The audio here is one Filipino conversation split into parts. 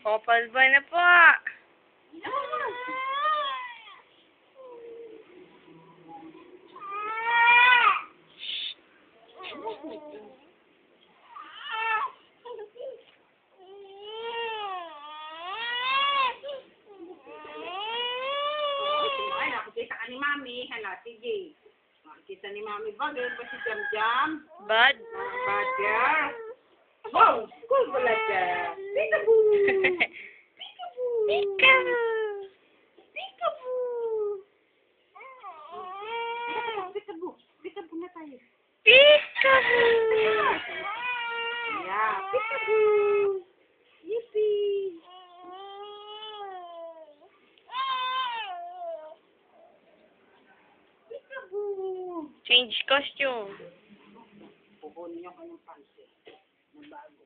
Couple boy na po. Nakikita ka ni Mami. Hala, sige. Nakikita ni Mami. Bagay ba si Jam Jam? Bad. Badger. Wow! Cool pala siya. Peekaboo! Peekaboo! Peekaboo! Peekaboo! Peekaboo! Peekaboo na tayo. Peekaboo! Yeah. Peekaboo! Yippee! Peekaboo! Change costume. Pukunin niyo kanyang panty na bago.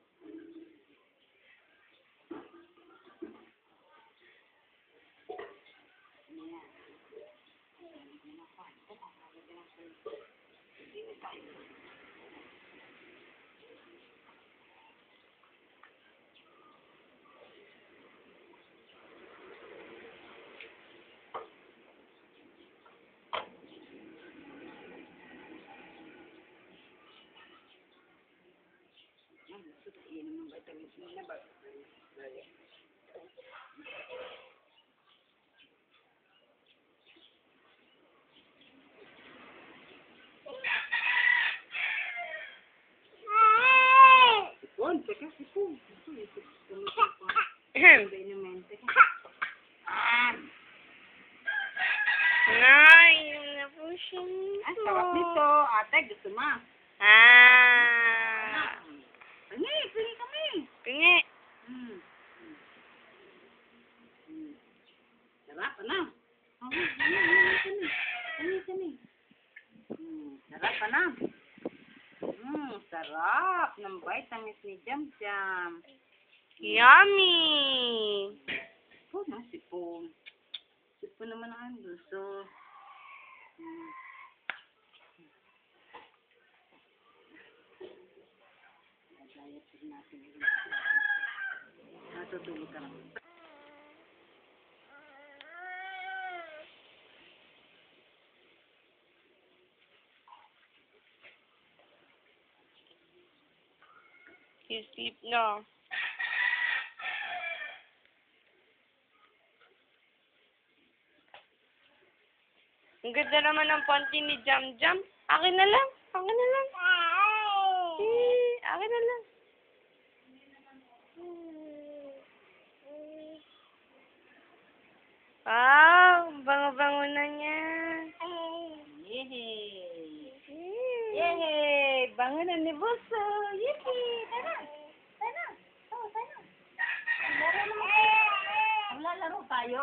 Sipon, teka, sipon. Nay, yun na po siya. Ang sarap nito. Ate, gusto mo? Pingi, pingi kami. Pingi. Sarap, ano? Kani. Sarap, ano? Sarap ng vitamins ni Jam Jam. Yummy. Oh, no, sipon. Sipon naman ang gusto. Natutulog ka lang. You sleep na. Ang ganda naman ng panty ni Jam Jam. Akin na lang. Akin na lang. Akin na lang. Wow, bango-bango na niya. Yehey! Yehey! Bango na ni Buso! Yippee! Tara! Tara! Oh, tara! Laro tayo.